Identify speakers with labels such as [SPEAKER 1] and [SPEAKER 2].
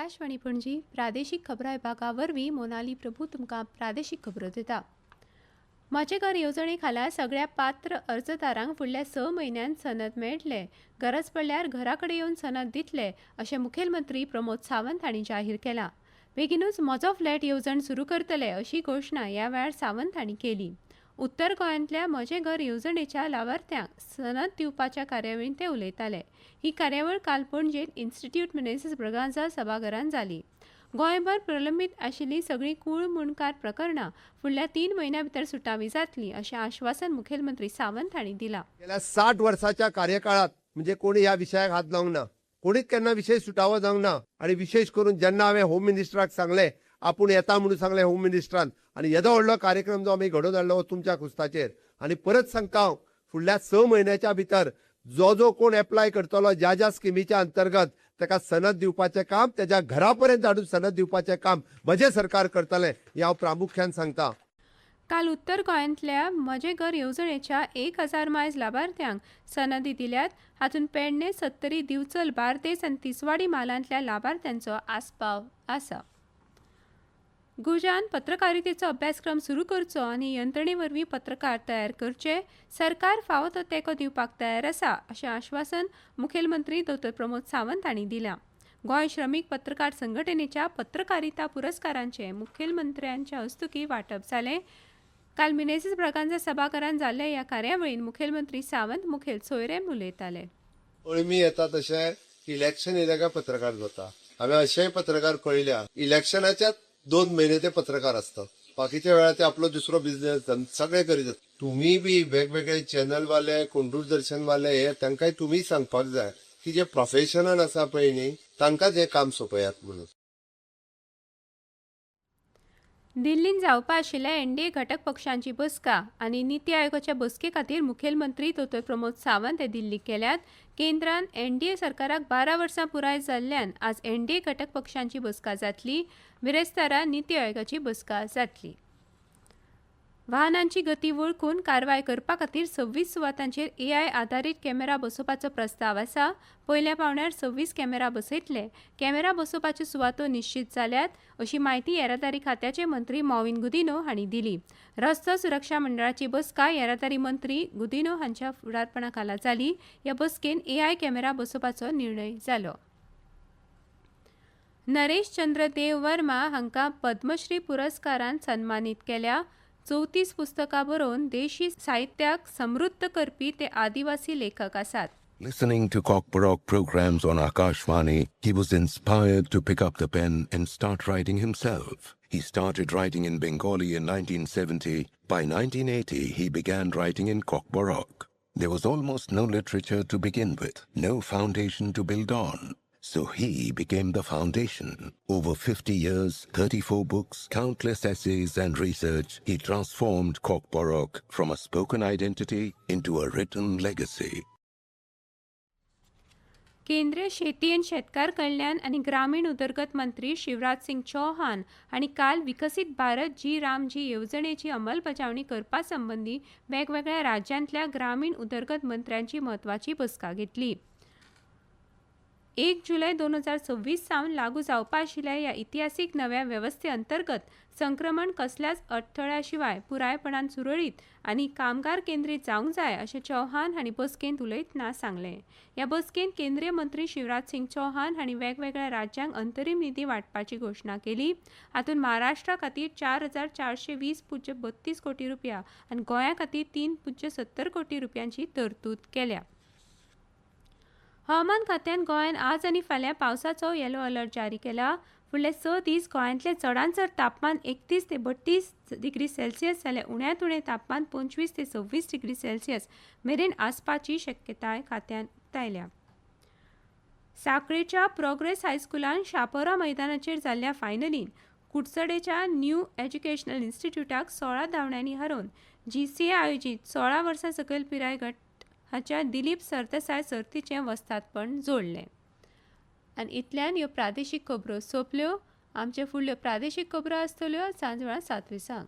[SPEAKER 1] आकाशवाणी पणजी प्रादेशीक खबरां विभागा वरवीं मोनाली प्रभू तुमकां प्रादेशीक खबरो दिता। माझे घर येवजणे खाला सगळ्या पात्र अर्जदारांक फुडल्या 6 म्हयन्यांत सनद मेळटले। गरज पडल्यार घरा कडेन येवन सनद दितले अशें मुखेलमंत्री प्रमोद सावंत हांणी जाहीर केलां। बेगीनूच म्हजो फ्लॅट येवजण सुरू करतले अशी घोशणा ह्या वेळार सावंत हांणी केली। उत्तर गोंयांतल्या म्हजे घर येवजणेच्या लावार्थ्यांक सनद दिवपाच्या कार्यावळींत ते उलयताले। ही कार्यावळ काल पणजेंत इन्स्टिट्यूट मिनेसीस ब्रगांझा सभाघरांत जाली। गोंयभर प्रलंबीत आशिल्ली सगळीं कूळ मुणकार प्रकरणां फुडल्या 3 म्हयन्यां भितर सुटावी जातली अशें आश्वासन मुखेलमंत्री सावंत हांणी दिलां।
[SPEAKER 2] गेल्या 60 वर्षाच्या कार्यकाळात म्हणजे कोणी ह्या विशयाक हात लावंक ना, कोणीच केन्ना विशय सुटावो जावंक ना। आणि विशेष करून जेन्ना हांवें होम मिनिस्टराक सांगलें, आपूण येता म्हणून सांगलें होम मिनिस्टरान, आनी येदो व्हडलो कार्यक्रम जो आमी घडोवन हाडलो तुमच्या कुस्ताचेर। आनी परत सांगता हांव, फुडल्या 6 म्हयन्याच्या भितर जो कोण एप्लाय करतलो ज्या स्किमीच्या अंतर्गत ताका सनद दिवपाचें काम, त्याच्या घरापर्यंत हाडून सनद दिवपाचें काम म्हजें सरकार करतलें हें हांव प्रामुख्यान सांगता।
[SPEAKER 1] काल उत्तर गोंयांतल्या म्हजे घर येवजणेच्या 1000 मायज लाभार्थ्यांक सनदी दिल्यात। हातूंत पेडणे, सत्तरी, दिवचल, बार्देस आनी तिसवाडी मालांतल्या लाभार्थ्यांचो आस्पाव आसा। गुजान पत्रकारितेचो अभ्यासक्रम सुरू करचो आनी यंत्रणे वरवीं पत्रकार तयार करचे। सरकार फावो तो तेंको दिवपाक तयार आसा अशें आश्वासन मुखेलमंत्री डॉ प्रमोद सावंत हांणी दिलां। गोंय श्रमीक पत्रकार संघटनेच्या पत्रकारिता पुरस्कारांचें मुखेलमंत्र्यांच्या हस्तुकीं वांटप जालें। काल मिनेसीस ब्रगांझा सभाघरांत जाल्ले ह्या कार्यावळींत मुखेलमंत्री सावंत मुखेल सोयरेन उलयताले।
[SPEAKER 2] अळमी येता तशें इलेक्शन येयल्या काय पत्रकार जाता। हांवें अशेंय पत्रकार पळयल्या, इलेक्शनाच्या 2 म्हयने ते पत्रकार असतात, बाकीच्या वेळार ते आपलो दुसरो बिझनेस सगळे करीत असतात। तुम्ही बी वेगवेगळे चॅनल वाले, कोण दूरदर्शन वाले हे तांकांय तुम्ही सांगपाक जाय की जे प्रोफेशनल आसा पळय न्ही तांकांच हे काम सोपयात म्हणून।
[SPEAKER 1] दिल्लीन जावपा आशिल्ल्या एनडीए घटक पक्षांची बसका आनी निती आयोगाच्या बसके खातीर मुखेलमंत्री डॉ प्रमोद सावंत हे दिल्लीक गेल्यात। केंद्रान एनडीए सरकाराक 12 वर्सां पुराय जाल्ल्यान आज एनडीए घटक पक्षांची बसका जातली, बिरेस्तारा निती आयोगाची बसका जातली। वाहनांची गती वळखून कारवाय करपा खातीर 26 सुवातांचेर एआय आधारीत कॅमेरा बसोवपाचो प्रस्ताव आसा। पयल्या पावण्यार 26 कॅमेरा बसयतले। कॅमेरा बसोवपाच्यो सुवातो निश्चित जाल्यात अशी माहिती येरादारी खात्याचे मंत्री मॉविन गुदिनो हांणी दिली। रस्तो सुरक्षा मंडळाची बसका येरादारी मंत्री गुदिनो हांच्या फुडारपणा खाला जाली। ह्या बसकेन एआय कॅमेरा बसोवपाचो निर्णय जालो। नरेश चंद्र देव वर्मा हांकां पद्मश्री पुरस्कारान सन्मानीत केल्या। 34 पुस्तकां बरोवन देशी साहित्याक समृद्ध करपी ते आदिवासी लेखक आसात।
[SPEAKER 3] Listening to Cockburrock programs on Akashvani, he was inspired to pick up the pen and start writing himself. He started writing in Bengali in 1970. By 1980, he began writing in Cockburrock. There was almost no literature to begin with, no foundation to build on. So he became the foundation. Over 50 years, 34 books, countless essays and research, he transformed Cockburrock from a spoken identity into a written legacy.
[SPEAKER 1] केंद्रीय शेती आनी शेतकार कल्याण आनी ग्रामीण उदरगत मंत्री शिवराज सिंग चौहान हांणी काल विकसीत भारत जी रामजी येवजणेची अंमलबजावणी करपा संबंधी वेगवेगळ्या राज्यांतल्या ग्रामीण उदरगत मंत्र्यांची म्हत्वाची बसका घेतली। 1 जुलय 2026 सावन लागू जावपा आशिल्ल्या ह्या इतिहासीक नव्या वेवस्थे अंतर्गत संक्रमण कसल्याच अडथळ्या शिवाय पुरायपणान सुरळीत आनी कामगार केंद्रीत जावंक जाय अशें चौहान हांणी बसकेंत उलयतना सांगलें। ह्या बसकेंत केंद्रीय मंत्री शिवराज सिंग चौहान हांणी वेगवेगळ्या राज्यांक अंतरीम निधी वांटपाची घोशणा केली। हातूंत महाराष्ट्रा खातीर 4420.32 कोटी रुपया आनी गोंया खातीर 3.70 कोटी रुपयांची तरतूद केल्या। हवामान खात्यान गोंयान आज आनी फाल्यां पावसाचो येलो अलर्ट जारी केला। फुडले 6 दीस गोंयांतलें चडांत चड तापमान 31 ते 32 डिग्री सेल्सियस जाल्यार उण्यांत उणें तापमान 25 ते 26 डिग्री सेल्सियस मेरेन आसपाची शक्यताय खात्यान उक्तायल्या। सांखळेच्या प्रोग्रेस हायस्कुलान शापोरा मैदानाचेर जाल्ल्या फायनलीन कुडचडेच्या न्यू एज्युकेशनल इन्स्टिट्यूटाक 16 धांवड्यांनी हारोवन जीसीए आयोजीत 16 वर्सां सकयल पिराय गट हाच्या दिलीप सरदेसाय सर्तीचें वस्तादपण जोडलें। आनी इतल्यान ह्यो प्रादेशीक खबरो सोंपल्यो। आमच्यो फुडल्यो प्रादेशीक खबरो आसतल्यो सांजवेळा 7:20.